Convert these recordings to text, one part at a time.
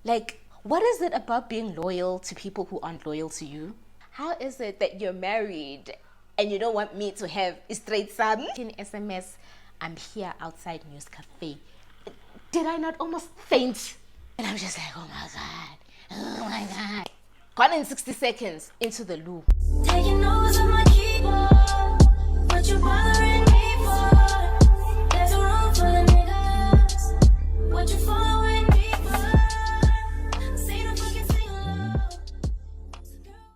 Like, what is it about being loyal to people who aren't loyal to you? How is it that you're married and you don't want me to have a straight son? In SMS, I'm here outside News Cafe. Did I not almost faint? And I'm just like, oh my God, oh my God. Gone in 60 seconds into the loop. Taking notes on my keyboard, what you bothering me for? There's a room full of niggas, what you following me for? Say the fucking sing along.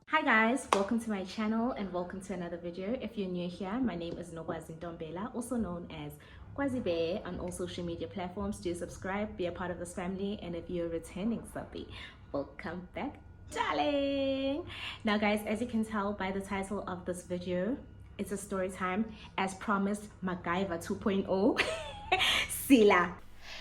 Hi guys, welcome to my channel and welcome to another video. If you're new here, my name is Nogwazi Ndombela, also known as Kwazi Bear on all social media platforms. Do subscribe, be a part of this family, and if you're a returning subby, welcome back, darling. Now guys, as you can tell by the title of this video, it's a story time. As promised, MacGyver 2.0. Sila.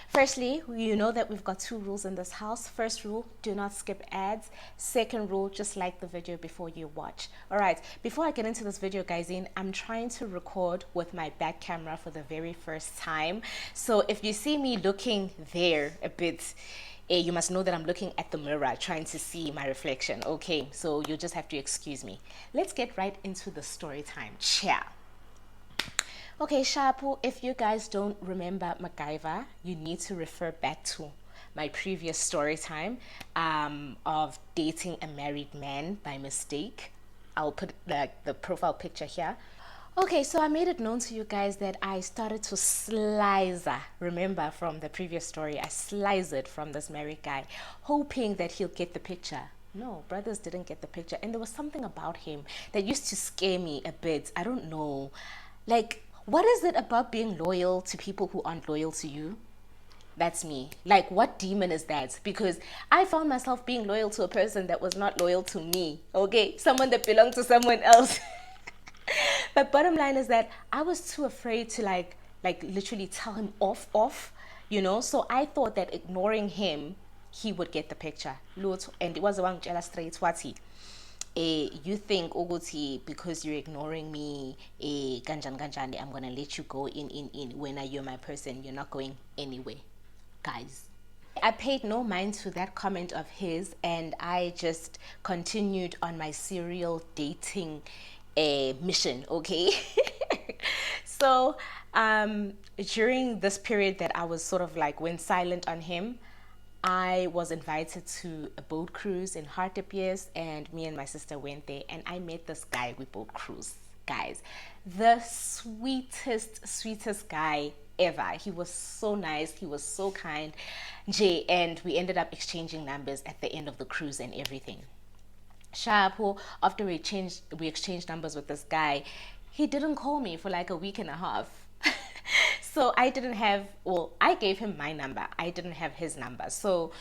Firstly, you know that we've got two rules in this house. First rule, do not skip ads. Second rule, just like the video before you watch. All right, before I get into this video, guys, I'm trying to record with my back camera for the very first time. So if you see me looking there a bit, you must know that I'm looking at the mirror trying to see my reflection. Okay, so you just have to excuse me. Let's get right into the story time. Ciao. Okay, Shapu, if you guys don't remember MacGyver, you need to refer back to my previous story time of dating a married man by mistake. I'll put the profile picture here. Okay, so I made it known to you guys that I started to slice, remember from the previous story, I sliced it from this married guy, hoping that he'll get the picture. No, brothers didn't get the picture. And there was something about him that used to scare me a bit. I don't know. Like, what is it about being loyal to people who aren't loyal to you? That's me. Like, what demon is that? Because I found myself being loyal to a person that was not loyal to me. Okay, someone that belonged to someone else. But bottom line is that I was too afraid to like literally tell him off, you know. So I thought that ignoring him, he would get the picture. And it was one straight swati. You think Oguti, because you're ignoring me, ganjan, I'm gonna let you go in. When you're my person, you're not going anywhere, guys. I paid no mind to that comment of his, and I just continued on my serial dating mission. Okay. So during this period that I was sort of like went silent on him, I was invited to a boat cruise in Hartepies, and me and my sister went there, and I met this guy with boat cruise. Guys, the sweetest guy ever. He was so nice, he was so kind, Jay, and we ended up exchanging numbers at the end of the cruise and everything. Sharp, after we exchanged numbers with this guy, he didn't call me for like a week and a half. So I didn't have, well, I gave him my number. I didn't have his number. So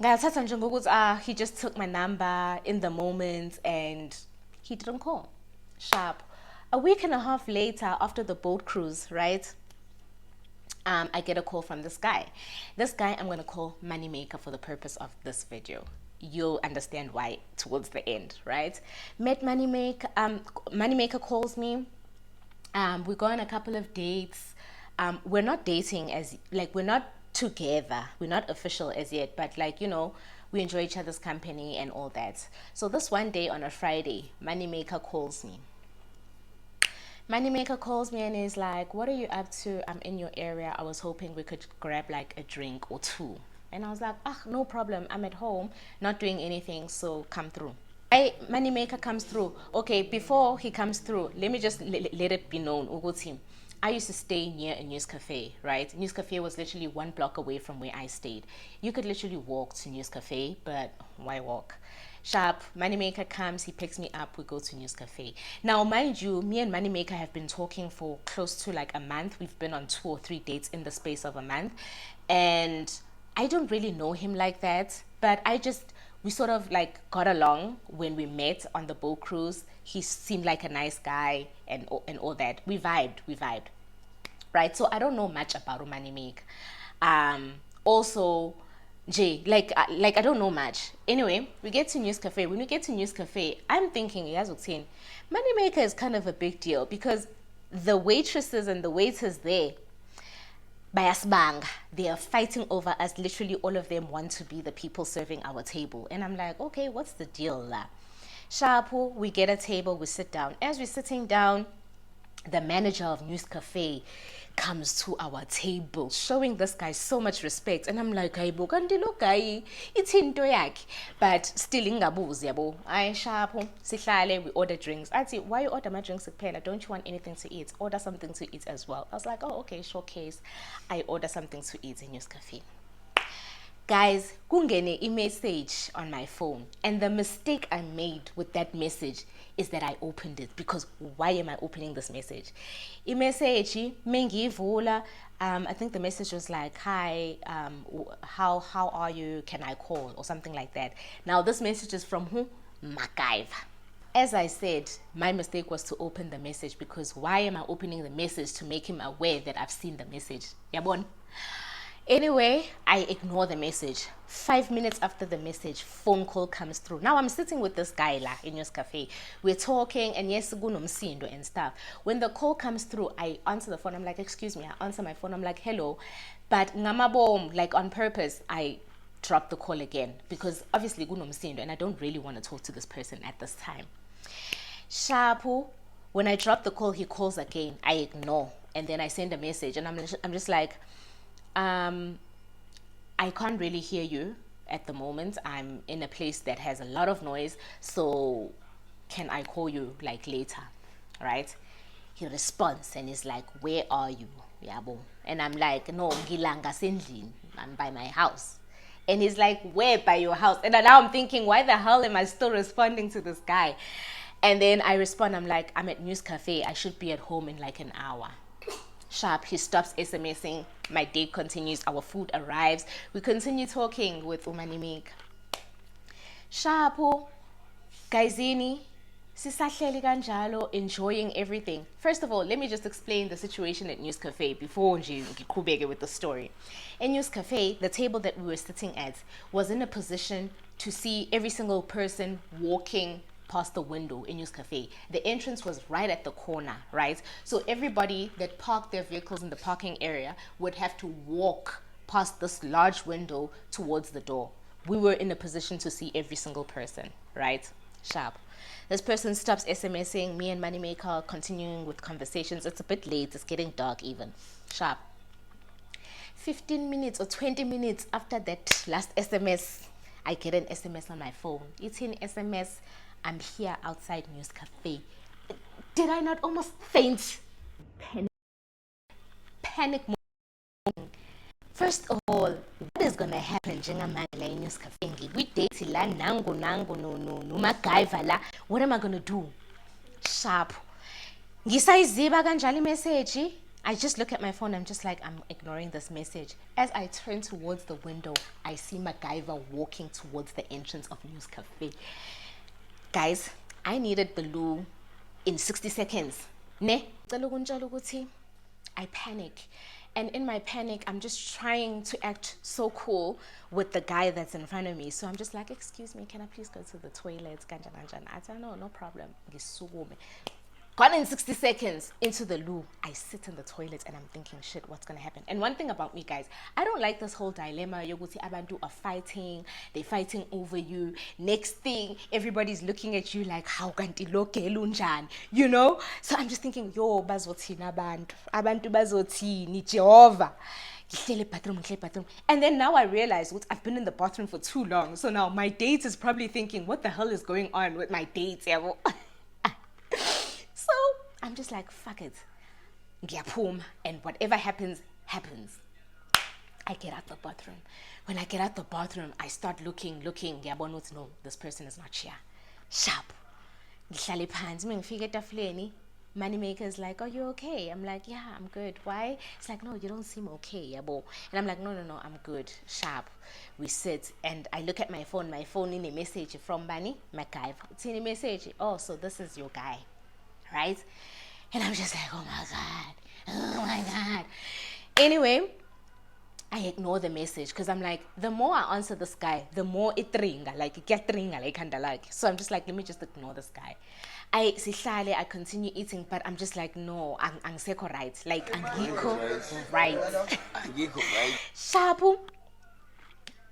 he just took my number in the moment and he didn't call. Sharp. A week and a half later, after the boat cruise, right? I get a call from this guy. This guy I'm going to call Moneymaker for the purpose of this video. You'll understand why towards the end, right? Met Moneymaker. Moneymaker calls me. We go on a couple of dates. We're not dating we're not together. We're not official as yet, but like, you know, we enjoy each other's company and all that. So this one day on a Friday, Moneymaker calls me. Moneymaker calls me and is like, what are you up to? I'm in your area. I was hoping we could grab like a drink or two. And I was like, no problem. I'm at home, not doing anything, so come through. Moneymaker comes through. Okay, before he comes through, let me just let it be known, Uguti, I used to stay near a news cafe, right? News cafe was literally 1 block away from where I stayed. You could literally walk to news cafe, but why walk? Sharp, Moneymaker comes, he picks me up, we go to news cafe. Now, mind you, me and Moneymaker have been talking for close to like a month. We've been on 2 or 3 dates in the space of a month. And I don't really know him like that, but we sort of like got along when we met on the boat cruise. He seemed like a nice guy and all that. We vibed, right? So I don't know much about Moneymaker. Also, Jay, like I don't know much. Anyway, we get to News Cafe. When we get to News Cafe, I'm thinking, Moneymaker is kind of a big deal because the waitresses and the waiters there, bayasibanga. They are fighting over us. Literally all of them want to be the people serving our table. And I'm like, okay, what's the deal la? Sharpo, we get a table, we sit down. As we're sitting down, the manager of News Cafe comes to our table, showing this guy so much respect. And I'm like, hey, kanti lo guy, it's into yakhe. But still ingabuzi yabo. Ay Sharpo, sihlale, we order drinks. I say, why you order my drinks kuphela? Don't you want anything to eat? Order something to eat as well. I was like, oh, okay, showcase. I order something to eat in News Cafe. Guys, kungene a message on my phone, and the mistake I made with that message is that I opened it, because why am I opening this message? A message mengivula, I think the message was like, hi, how are you, can I call, or something like that. Now this message is from who? MacGyver. As I said, my mistake was to open the message, because why am I opening the message? To make him aware that I've seen the message. Yabon. Anyway, I ignore the message. 5 minutes after the message, phone call comes through. Now I'm sitting with this guy la in News Cafe. We're talking, and yes, gunomsindo and stuff. When the call comes through, I answer the phone. I'm like, excuse me. I answer my phone. I'm like, hello. But ngamabom, like on purpose, I drop the call again, because obviously gunomsindo, and I don't really want to talk to this person at this time. Sharpo, when I drop the call, he calls again. I ignore, and then I send a message, and I'm just like, I can't really hear you at the moment. I'm in a place that has a lot of noise, so can I call you like later, right? He responds and he's like, where are you? Yabo. And I'm like, no, ngilanga sendlini, I'm by my house. And he's like, where by your house? And now I'm thinking, why the hell am I still responding to this guy? And then I respond, I'm like, I'm at News Cafe, I should be at home in like an hour. Sharp, he stops SMSing. My date continues. Our food arrives. We continue talking with Umanimik. Sharpo, Gaizini, sisahleli kanjalo, enjoying everything. First of all, let me just explain the situation at News Cafe before ngiqhubeke with the story. In News Cafe, the table that we were sitting at was in a position to see every single person walking past the window in News Cafe. The entrance was right at the corner, right? So everybody that parked their vehicles in the parking area would have to walk past this large window towards the door. We were in a position to see every single person, right? Sharp. This person stops SMSing, me and Moneymaker continuing with conversations. It's a bit late, it's getting dark even. Sharp. 15 minutes or 20 minutes after that last SMS, I get an SMS on my phone. It's an SMS, I'm here outside News Cafe. Did I not almost faint? Panic. First of all, what is gonna happen njengamanje in News Cafe? We date la nango no MacGyver la. What am I gonna do? Sharp. Ngisayiziba kanjalo message. I just look at my phone, I'm just like, I'm ignoring this message. As I turn towards the window, I see MacGyver walking towards the entrance of News Cafe. Guys, I needed the loo in 60 seconds. Ne? I panic. And in my panic, I'm just trying to act so cool with the guy that's in front of me. So I'm just like, excuse me, can I please go to the toilet? I said, no problem. Gone in 60 seconds into the loo, I sit in the toilet and I'm thinking, shit, what's gonna happen? And one thing about me, guys, I don't like this whole dilemma. Yoguti abantu are fighting, they're fighting over you. Next thing, everybody's looking at you like, how kanti loke lunjan, you know? So I'm just thinking, yo, bazothini abantu bazothini, Jehovah. Bathroom. And then now I realize I've been in the bathroom for too long. So now my date is probably thinking, what the hell is going on with my date? So I'm just like, fuck it. And whatever happens, happens. I get out the bathroom. When I get out the bathroom, I start looking. No, this person is not here. Sharp. Moneymaker is like, are you okay? I'm like, yeah, I'm good. Why? It's like, no, you don't seem okay, yabo. And I'm like, no, I'm good. Sharp. We sit and I look at my phone in a message from Bunny MacGyver. It's in a message. Oh, so this is your guy, right? And I'm just like, oh my God. Anyway, I ignore the message because I'm like, the more I answer this guy, the more it ringa, like it get ringa, like kinda like. So I'm just like, let me just ignore this guy. I continue eating, but I'm just like, no, I'm right. Like angiko right. Shabu.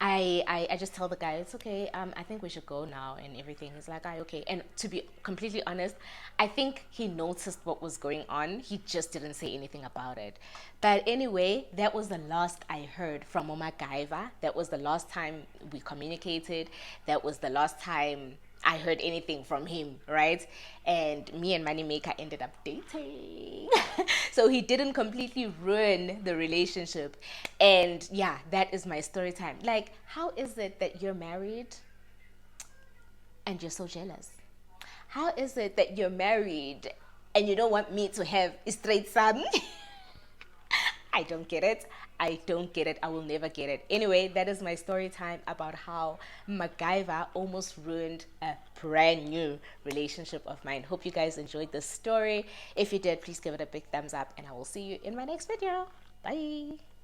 I just tell the guy it's okay. I think we should go now and everything. He's like, okay. And to be completely honest, I think he noticed what was going on. He just didn't say anything about it. But anyway, that was the last I heard from Oma Gaiva. That was the last time we communicated. That was the last time I heard anything from him, right? And me and Moneymaker ended up dating. So he didn't completely ruin the relationship. And yeah, that is my story time. Like, how is it that you're married and you're so jealous? How is it that you're married and you don't want me to have a straight son? I don't get it. I don't get it. I will never get it. Anyway, that is my story time about how MacGyver almost ruined a brand new relationship of mine. Hope you guys enjoyed this story. If you did, please give it a big thumbs up and I will see you in my next video. Bye.